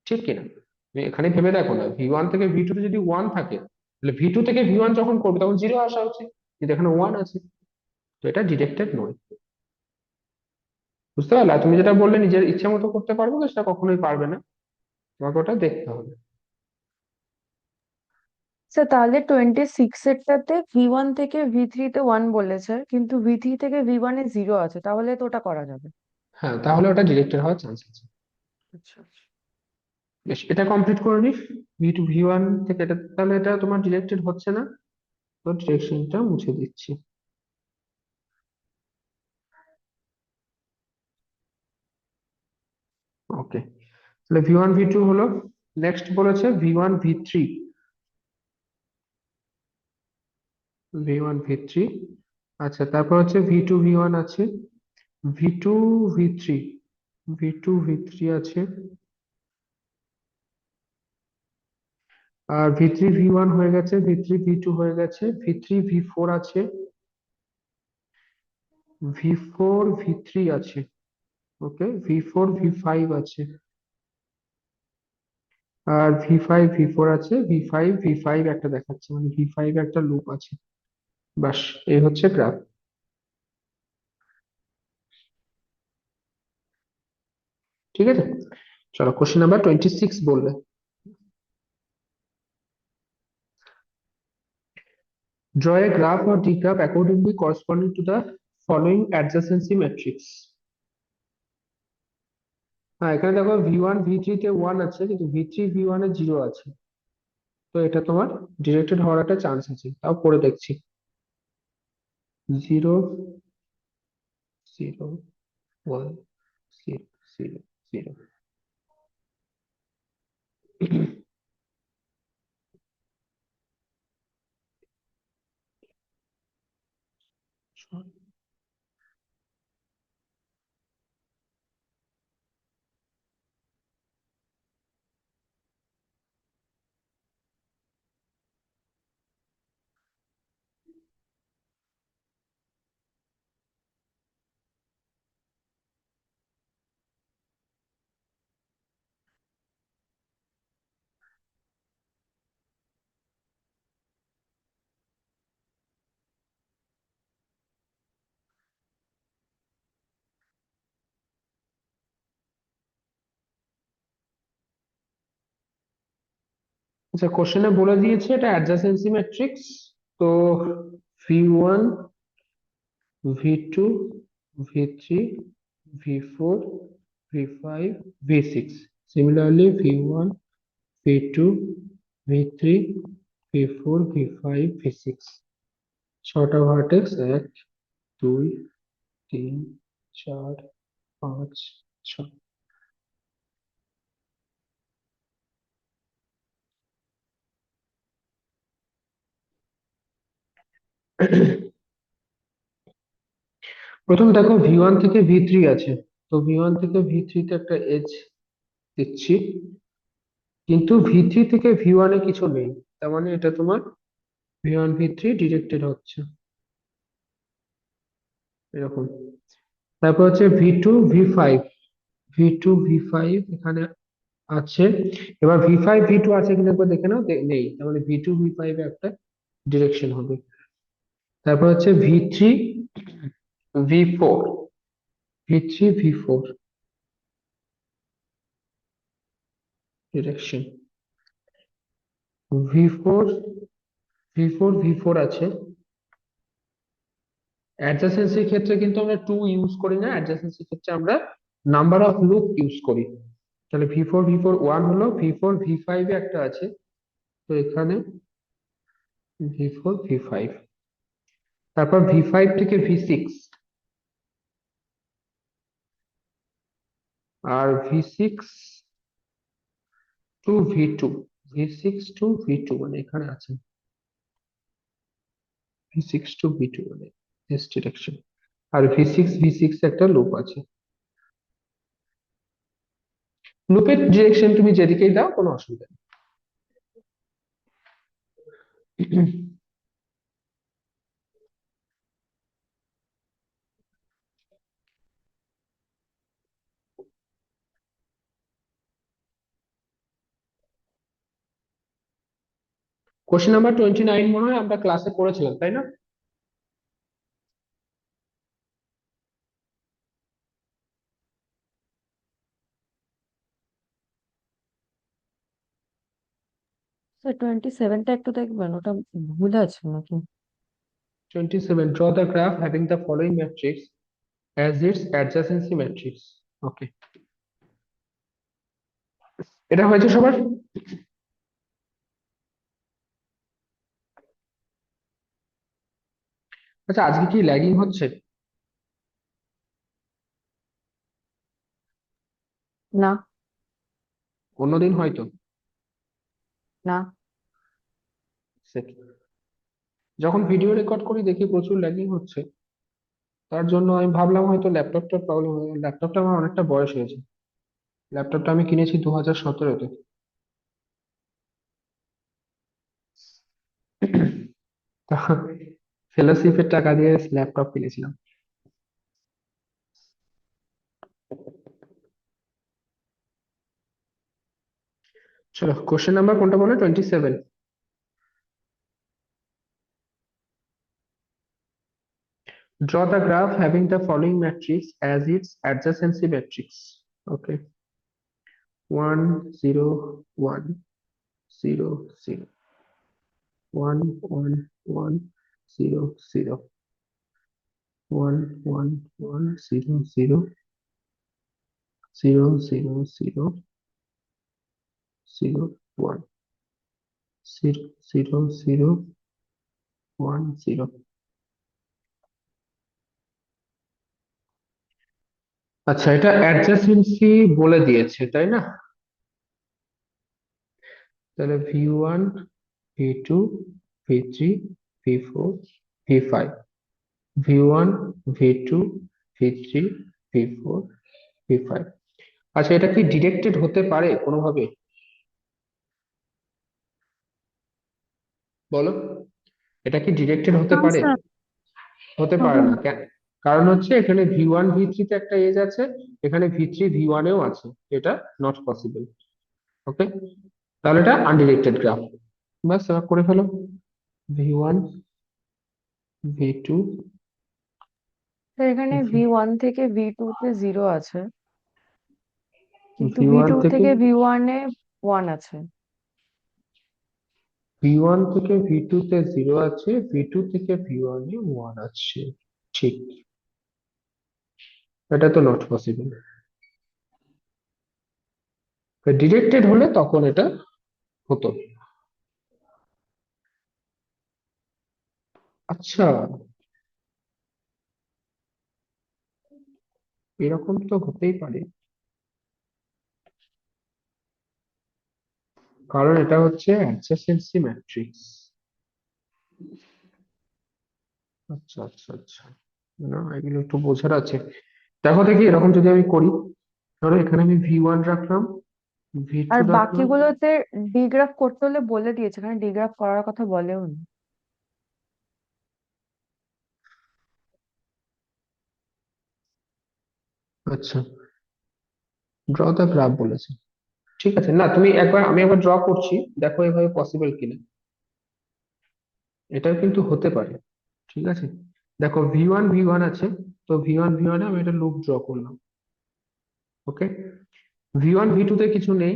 ঠিক কিনা? তুমি এখানে ভেবে দেখো না, V1 থেকে V2 তে যদি 1 থাকে তাহলে V2 থেকে V1 যখন করবে তখন জিরো আসা উচিত, কিন্তু এখানে 1 আছে, তো এটা ডিরেক্টেড নয়। বুঝতে পারলে? আর তুমি যেটা বললে নিজের ইচ্ছা মতো করতে পারবে না, সেটা কখনোই পারবে না, তোমাকে ওটা দেখতে হবে। স্যার তাহলে 26 এরটাতে V1 থেকে V3 তে 1 বলেছে, কিন্তু V3 থেকে V1 এ 0 আছে, তাহলে তো ওটা করা যাবে। হ্যাঁ, তাহলে ওটা ডিরেক্টেড হওয়ার চান্স আছে। আচ্ছা আচ্ছা। বেশ, এটা কমপ্লিট করে নি। V2 V1 থেকে এটা, তাহলে এটা তোমার ডিরেক্টেড হচ্ছে না, তো ডিরেকশনটা মুছে দিচ্ছি। ওকে, তাহলে V1 V2 হলো। নেক্সট বলেছে V1 V3। V1 V3, আচ্ছা, তারপর হচ্ছে V2 V1 আছে, V2 V3, V2 V3 আছে, আর V3 V1 হয়ে গেছে, V3 V2 হয়ে গেছে, V3 V4 আছে, V4 V3 আছে। ওকে, V4 V5 আছে, আর V5 V4 আছে, V5 V5 একটা দেখাচ্ছে, মানে V5 একটা লুপ আছে। বাস, এই হচ্ছে গ্রাফ। ঠিক আছে, চলো কোশ্চেন নাম্বার 26 বলবে। Draw a graph or D-graph accordingly corresponding to the following adjacency matrix. হ্যাঁ, এখানে দেখো V1 V3 তে 1 আছে, কিন্তু V3 V1 এ 0 আছে, তো এটা তোমার ডিরেক্টেড হওয়ার একটা চান্স আছে, তাও করে দেখছি। 0 0 1 0 0 0। আচ্ছা, কোশ্চেনে বলে দিয়েছে এটা অ্যাডজাসেন্সি ম্যাট্রিক্স। তো V1 V2 V3 V4 V5 V6, similarly V1 V2 V3 V4 V5 V6, ছটা ভার্টেক্স, 1 2 তিন, চার, পাঁচ, ছয়। প্রথমে দেখো V1 থেকে V3 আছে, তো V1 থেকে V3 তে একটা এজ দিচ্ছি, কিন্তু V3 থেকে V1 এ কিছু নেই, তার মানে এটা তোমার V1 V3 ডিরেক্টেড হচ্ছে এরকম। তারপর হচ্ছে V2 V5 এখানে আছে। এবার V5 V2 আছে কিনা একবার দেখে নাও, নেই, তার মানে V2 V5 এ একটা ডিরেকশন হবে। তারপর হচ্ছে V3 V4 direction. V4 V4 আছে। অ্যাডজাসেন্সির ক্ষেত্রে কিন্তু আমরা টু ইউজ করি না, অ্যাডজাসেন্সির ক্ষেত্রে আমরা নাম্বার অফ লুপ ইউজ করি। তাহলে V4 হলো, V4 V5 এ একটা আছে, তো এখানে V4 V5। তারপর V5 থেকে V6, আর V6 টু V2 মানে এখানে আছে, V6 টু V2 মানে দিস ডিরেকশন। আর V6 একটা লুপ আছে। লুপের ডিরেকশন তুমি যেদিকেই দাও কোনো অসুবিধা নেই। কোশ্চেন নাম্বার 29 মনে হয় আমরা ক্লাসে করেছিলাম, তাই না? স্যার 27টা একটু দেখবেন, ওটা ভুল আছে নাকি? 27, draw the graph having the following matrix as its adjacency matrix. ওকে, এটা হয়েছে সবার? আচ্ছা, আজকে কি ল্যাগিং হচ্ছে? না, অন্যদিন হয়তো। না। যখন ভিডিও রেকর্ড করি দেখি প্রচুর ল্যাগিং হচ্ছে, তার জন্য আমি ভাবলাম হয়তো ল্যাপটপটার প্রবলেম। ল্যাপটপটা আমার অনেকটা বয়স হয়েছে, ল্যাপটপটা আমি কিনেছি 2017-তে। ফেলোশিপের টাকা দিয়ে ল্যাপটপ কিনেছিলাম। চলো, কোশ্চেন নাম্বার কোনটা বলে? 27। Draw the graph having the following matrix as its adjacency matrix. Okay, 1 0 1 0 0 1 1 1 0 0 1 1 1 0 0 0 0 0 0 1 0 0 0 1 0। আচ্ছা, এটা অ্যাডজাসেন্সি বলে দিয়েছে, তাই না? তাহলে V1 V2 V3 V4 V5, V1 V2 V3 V4 V5। আচ্ছা, এটা কি ডিরেক্টেড হতে পারে কোনোভাবে? বলো, এটা কি ডিরেক্টেড হতে না পারে? স্যার, হতে পারে হবে না না। কেন? কারণ হচ্ছে এখানে V1 V3 তে একটা এজ আছে, এখানে V3 V1 এও আছে, এটা নট পসিবল। ওকে, তাহলে এটা আনডিরেক্টেড গ্রাফ। বাস, এবার করে ফেলো। V1 V2 স্যার এখানে V1 থেকে V2 তে 0 আছে, কিন্তু V1 V2 থেকে থেকে V1 এ 1 আছে। V1 থেকে V2 তে 0 আছে, V2 থেকে V1 এ 1 আছে। ঠিক, এটা তো নট পসিবল। ডিরেক্টেড হলে তখন এটা হতো। আচ্ছা, এরকম তো হতেই পারে, কারণ এটা হচ্ছে অ্যাডজাসেন্সি ম্যাট্রিক্স। আচ্ছা আচ্ছা আচ্ছা, না এগুলো একটু বোঝার আছে। দেখো দেখি এরকম যদি আমি করি, ধরো এখানে আমি V1 রাখলাম, V2 আর রাখলাম। বাকিগুলোতে ডিগ্রাফ করতে হলে বলে দিয়েছে, এখানে ডিগ্রাফ করার কথা বলেও নি। আচ্ছা, ড্র দ্য গ্রাফ বলেছে। ঠিক আছে, না তুমি একবার, আমি একবার ড্র করছি, দেখো এভাবে পসিবল কিনা। এটাও কিন্তু হতে পারে। ঠিক আছে, দেখো V1 আছে, তো V1 এ আমি একটা লুপ ড্র করলাম। ওকে, V1 V2 তে কিছু নেই,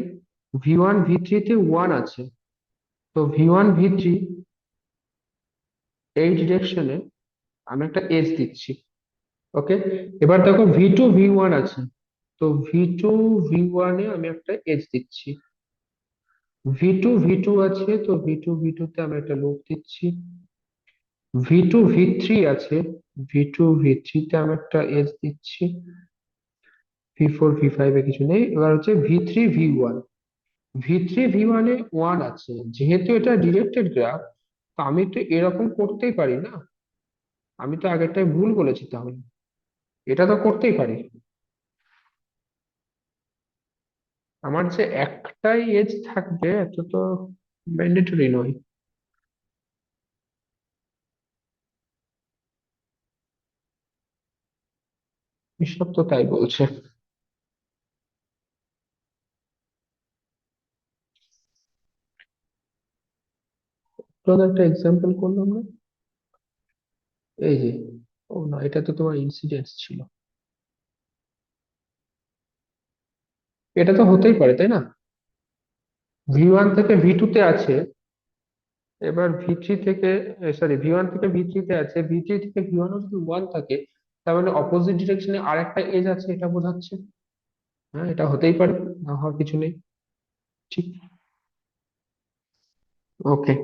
V1 V3 তে 1 আছে, তো V1 V3 এই ডিরেকশনে আমি একটা এজ দিচ্ছি। ওকে, এবার দেখো V2 V1 আছে, তো V2 V1 এ আমি একটা এজ দিচ্ছি। V2 V2 আছে, তো V2 V2 তে আমি একটা লুপ দিচ্ছি। V2 V3 আছে, V2 V3 তে আমি একটা এজ দিচ্ছি। V4 V5 এ কিছু নেই, এবার হচ্ছে V3 V1। V3 V1 এ 1 আছে, যেহেতু এটা ডিরেক্টেড গ্রাফ, তো আমি তো এরকম করতেই পারি না। আমি তো আগেরটায় ভুল বলেছি, তাহলে এটা তো করতেই পারি। আমার যে একটাই এজ থাকবে এত তো ম্যান্ডেটরি নয়। হিসাব তো তাই বলছে। তো একটা এক্সাম্পল করলাম না, এই যে, ও না, এটা তো তোমার ইনসিডেন্স ছিল। এটা তো হতেই পারে, তাই না? V1 থেকে V2 তে আছে, এবার V3 থেকে, সরি, V1 থেকে V3 তে আছে, V3 থেকে V1 ও যদি 1 থাকে, তার মানে অপোজিট ডিরেকশনে আর একটা এজ আছে, এটা বোঝাচ্ছে। হ্যাঁ, এটা হতেই পারে, না হওয়ার কিছু নেই। ঠিক। ওকে,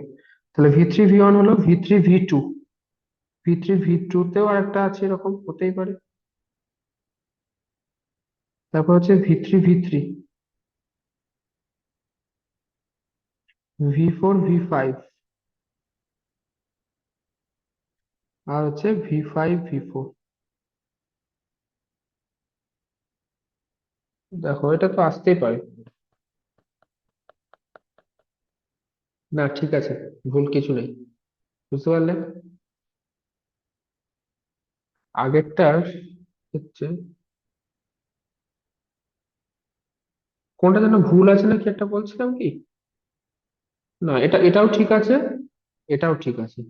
তাহলে V3 V1 হলো, V3 V2 তেও আরেকটা আছে, এরকম হতেই পারে। তারপর হচ্ছে V3 V3, V4 V5, আর হচ্ছে V5 V4। দেখো এটা তো আসতেই পারে। না ঠিক আছে, ভুল কিছু নেই, বুঝতে পারলে? আগেরটার হচ্ছে, কোনটা যেন ভুল আছে নাকি একটা বলছিলাম কি? না, এটাও ঠিক আছে, এটাও ঠিক আছে।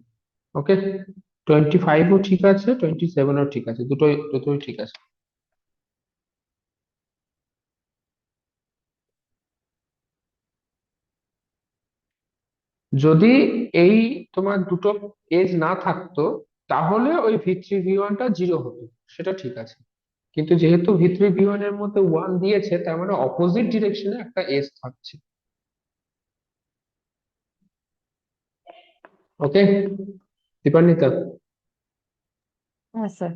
ওকে, 25ও ঠিক আছে, 27ও ঠিক আছে, দুটোই দুটোই ঠিক আছে। যদি এই তোমার দুটো এজ না থাকতো, তাহলে ওই V3 V1টা 0 হতো, সেটা ঠিক আছে। কিন্তু যেহেতু V3 V1 এর মধ্যে 1 দিয়েছে, তার মানে অপোজিট ডিরেকশনে একটা এজ থাকছে। ওকে দীপান্বিতা। হ্যাঁ স্যার।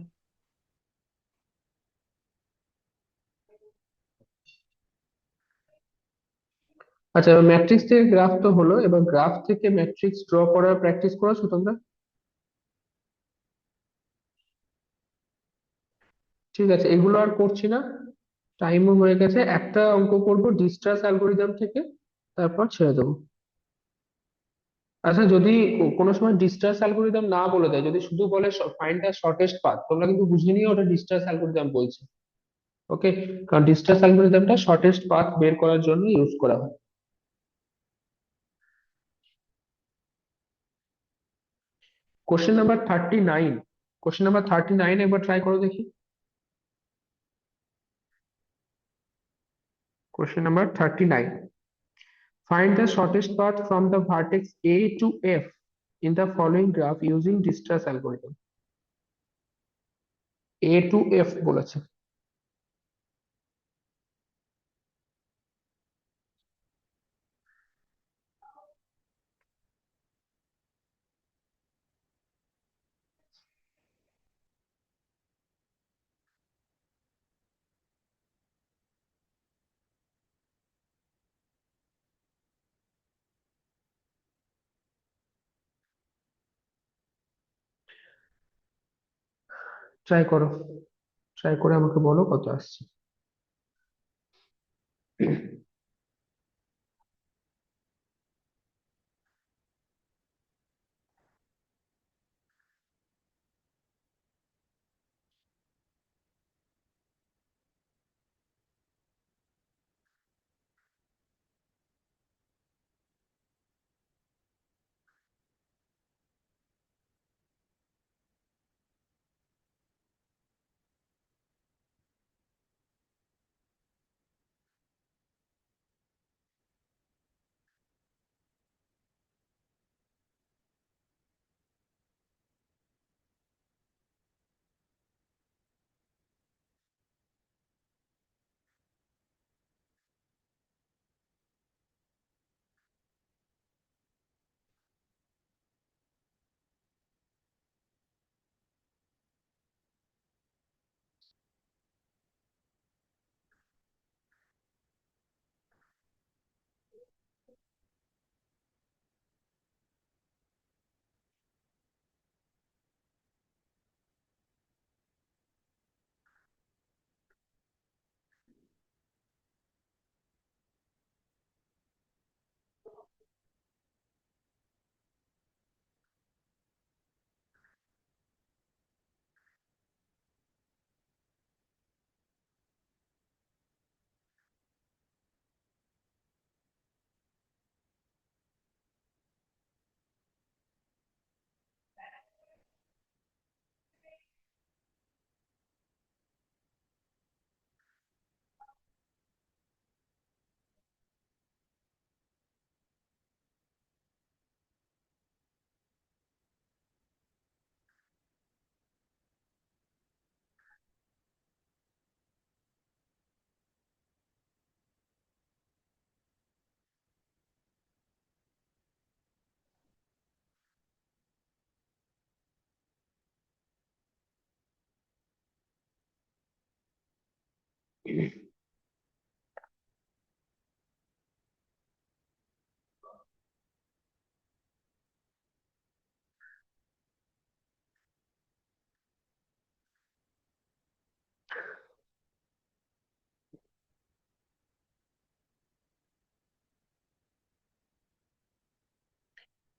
আচ্ছা, ম্যাট্রিক্স থেকে গ্রাফ তো হলো, এবার গ্রাফ থেকে ম্যাট্রিক্স ড্র করার প্র্যাকটিস করেছো তোমরা? ঠিক আছে, এগুলো আর করছি না, টাইমও হয়ে গেছে। একটা অঙ্ক করবো ডিস্টার্স অ্যালগোরিদম থেকে, তারপর ছেড়ে দেবো। আচ্ছা, যদি কোনো সময় ডিস্টার্স অ্যালগোরিদম না বলে দেয়, যদি শুধু বলে ফাইন্ড দ্য শর্টেস্ট পাথ, তোমরা কিন্তু বুঝে নিও ওটা ডিস্টার্স অ্যালগোরিদম বলছে। ওকে, কারণ ডিস্টার্স অ্যালগোরিদমটা শর্টেস্ট পাথ বের করার জন্য ইউজ করা হয়। কোশ্চেন নাম্বার 39, কোশ্চেন নাম্বার 39 একবার ট্রাই করো দেখি। Question number 39, find the shortest path from the vertex A to F in the following graph using distress algorithm. A to F বলেছে। ট্রাই করো, ট্রাই করে আমাকে বলো কত আসছে।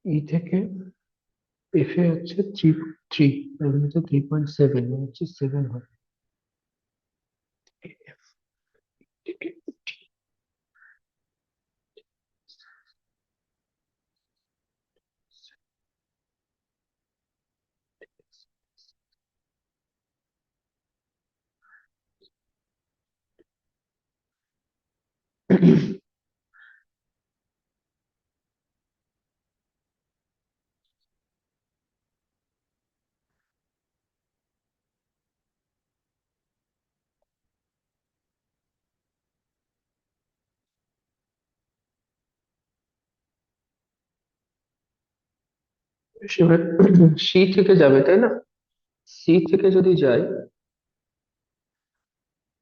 ই থেকে এফ এ হচ্ছে 3.3, এখানে হচ্ছে 3.7, হচ্ছে 7 হয়। সেবার সি থেকে যাবে তাই না? সি থেকে যদি যাই,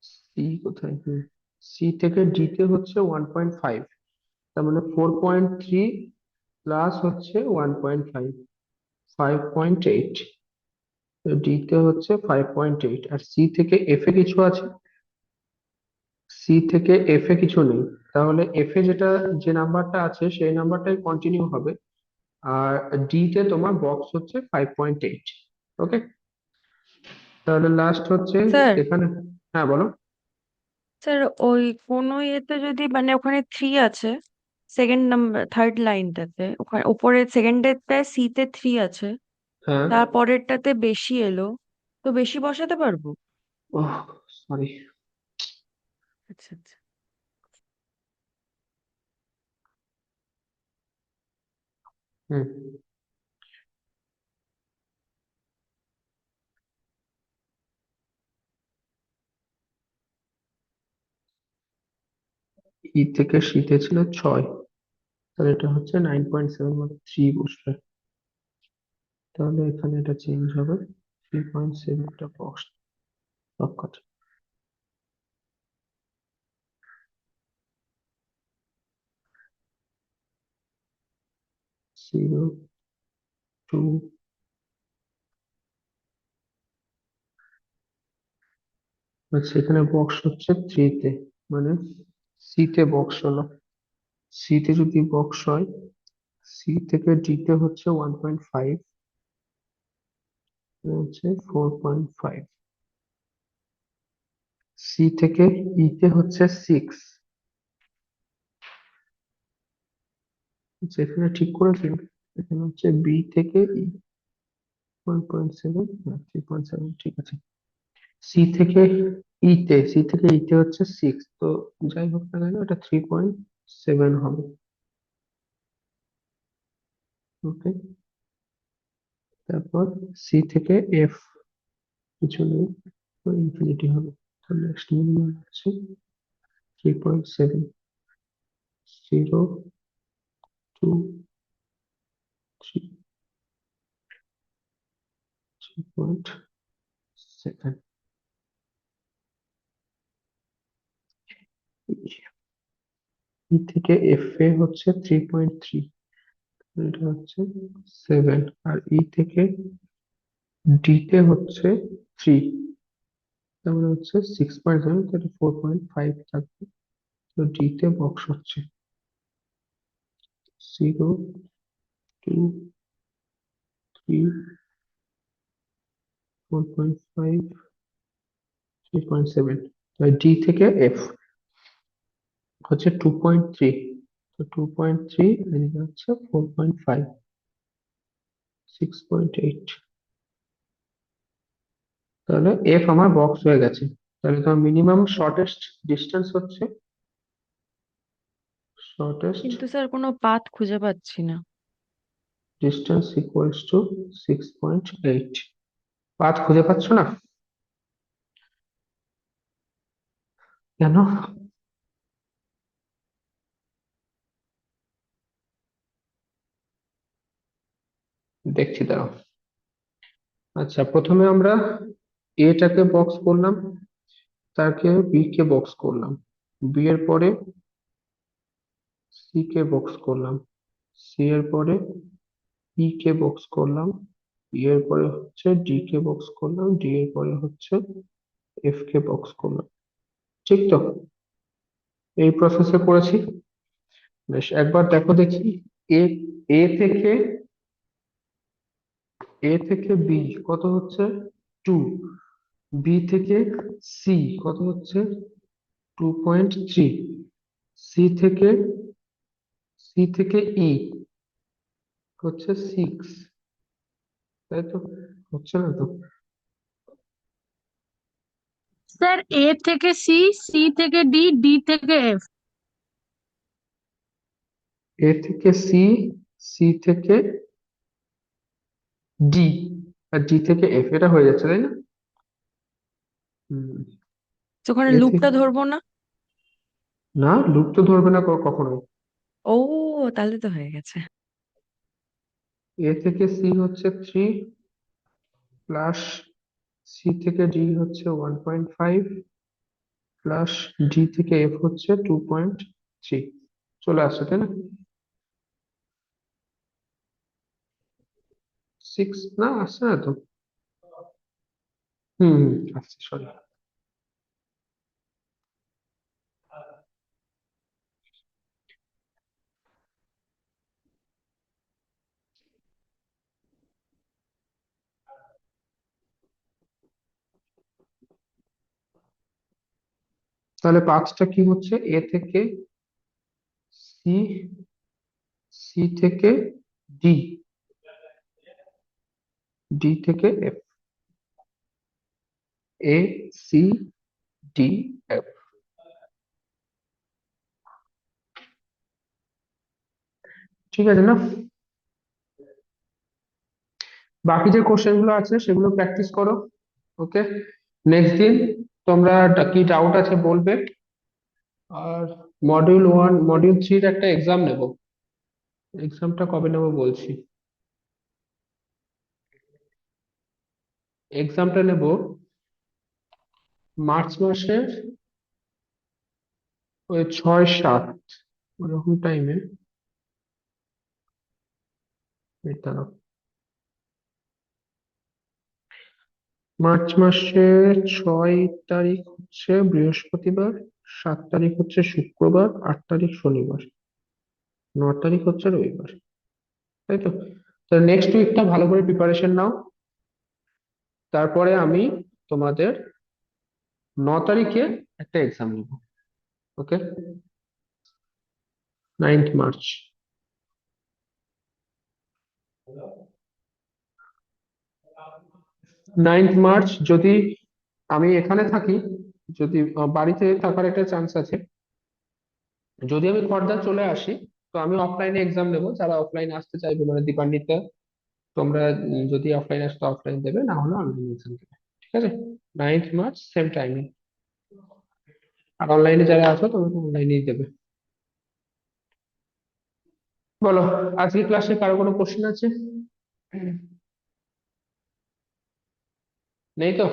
সি কোথায়, সি থেকে ডি তে হচ্ছে 1.5, তার মানে 4.3 প্লাস হচ্ছে 1.5, 5.8। ডি তে হচ্ছে 5.8, আর সি থেকে এফ এ কিছু আছে? সি থেকে এফ এ কিছু নেই, তাহলে এফ এ যেটা, যে নাম্বারটা আছে সেই নাম্বারটাই কন্টিনিউ হবে। আর ডি তে তোমার বক্স হচ্ছে 5.8। ওকে, তাহলে লাস্ট হচ্ছে স্যার, এখানে। হ্যাঁ বলো। স্যার ওই কোনো ইয়েতে যদি মানে ওখানে থ্রি আছে, সেকেন্ড নাম্বার থার্ড লাইনটাতে, ওখানে উপরে সেকেন্ডেরটায় সি তে থ্রি আছে, হ্যাঁ। তারপরেরটাতে বেশি এলো, তো বেশি বসাতে পারবো? ওহ, সরি। আচ্ছা আচ্ছা। হুম। ই থেকে শীতে ছিল 6, তাহলে এটা হচ্ছে 9.7, মানে 3 বসবে। তাহলে এখানে এটা চেঞ্জ হবে, 3.7টা বক্স সব কথা। 0, 2, আচ্ছা, এখানে বক্স হচ্ছে 3 তে, মানে সি তে বক্স হলো। সি তে যদি বক্স হয়, সি থেকে ডি তে হচ্ছে 1.5, হচ্ছে 4.5। সি থেকে ই তে হচ্ছে 6। এখানে ঠিক করেছি। এখানে হচ্ছে বি থেকে ই 1.7, 3.7, ঠিক আছে। সি থেকে ই তে হচ্ছে 6, তো যাই হোক না কেন এটা 3.7 হবে। ওকে, তারপর সি থেকে এফ কিছু নেই, তো ইনফিনিটি হবে। তো নেক্সট মিনিমাম হচ্ছে 3.7, 0, 2, 3, 3.7। ই থেকে এফ এ হচ্ছে 3.3, এটা হচ্ছে 7। আর ই থেকে ডি তে হচ্ছে 3, তাহলে হচ্ছে 6.7, তাহলে 4.5 থাকবে। তো ডি তে বক্স হচ্ছে 0, 2, 3, 4.5, 3.7। ডি থেকে এফ হচ্ছে 2.3, তো 2.3 এদিকে হচ্ছে 4.5, 6.8। তাহলে এফ আমার বক্স হয়ে গেছে। তাহলে তোমার মিনিমাম শর্টেস্ট ডিস্টেন্স হচ্ছে, শর্টেস্ট কিন্তু স্যার কোনো পাথ খুঁজে পাচ্ছি না। Distance equals to 6.8। পাথ খুঁজে পাচ্ছ না কেন? দেখছি, দাঁড়াও। আচ্ছা, প্রথমে আমরা এটাকে বক্স করলাম, তাকে বি কে বক্স করলাম, বি এর পরে সি কে বক্স করলাম, সি এর পরে ই কে বক্স করলাম, ই এর পরে হচ্ছে ডি কে বক্স করলাম, ডি এর পরে হচ্ছে এফ কে বক্স করলাম। ঠিক তো? এই প্রসেসে করেছি। বেশ, একবার দেখো দেখি। এ এ থেকে বি কত হচ্ছে? 2। বি থেকে সি কত হচ্ছে? 2.3। সি থেকে ই হচ্ছে 6, তাই তো? হচ্ছে না তো? স্যার এ থেকে সি, সি থেকে ডি, ডি থেকে এফ। এ থেকে সি, সি থেকে ডি, আর ডি থেকে এফ, এটা হয়ে যাচ্ছে তাই না? হুম। তো ওখানে এ লুপটা থেকে, ধরবো না? না, লুপ তো ধরবে না কখনোই। ও, তাহলে তো হয়ে গেছে। এ থেকে সি হচ্ছে 3, প্লাস সি থেকে ডি হচ্ছে 1.5, প্লাস ডি থেকে এফ হচ্ছে 2.3। চলে আসছে তাই না? 6 না, আসছে না তো? হুম হুম, আসছে, সরি। তাহলে পাঁচটা কি হচ্ছে? এ থেকে সি, সি থেকে ডি, ডি থেকে এফ, এ, সি, ডি, এফ। ঠিক আছে না? বাকি যে কোশ্চেন গুলো আছে সেগুলো প্র্যাকটিস করো। ওকে, নেক্সট দিন তোমরা কি ডাউট আছে বলবে। আর মডিউল 1, মডিউল 3 একটা এক্সাম নেব। এক্সামটা কবে নেব বলছি। এক্সামটা নেব মার্চ মাসের ওই 6-7 ওরকম টাইমে। দাঁড়াও, মার্চ মাসের 6 তারিখ হচ্ছে বৃহস্পতিবার, 7 তারিখ হচ্ছে শুক্রবার, 8 তারিখ শনিবার, 9 তারিখ হচ্ছে রবিবার, তাই তো? তো নেক্সট উইকটা ভালো করে প্রিপারেশন নাও। তারপরে আমি তোমাদের 9 তারিখে একটা এক্সাম নেব। ওকে, 9th মার্চ। 9th মার্চ যদি আমি এখানে থাকি, যদি বাড়িতে থাকার একটা চান্স আছে, যদি আমি খড়দা চলে আসি, তো আমি অফলাইনে এক্সাম নেবো। যারা অফলাইনে আসতে চাইবে মানে দীপান্বিতা, তোমরা যদি অফলাইন আসতে অফলাইন দেবে, না হলে অনলাইন এক্সাম দেবে। ঠিক আছে, 9th মার্চ সেম টাইমে। আর অনলাইনে যারা আছো তোমরা তো অনলাইনেই দেবে। বলো, আজকে ক্লাসে কারো কোনো কোশ্চেন আছে? নেই তো?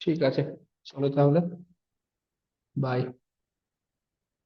ঠিক আছে, চলো তাহলে, বাই।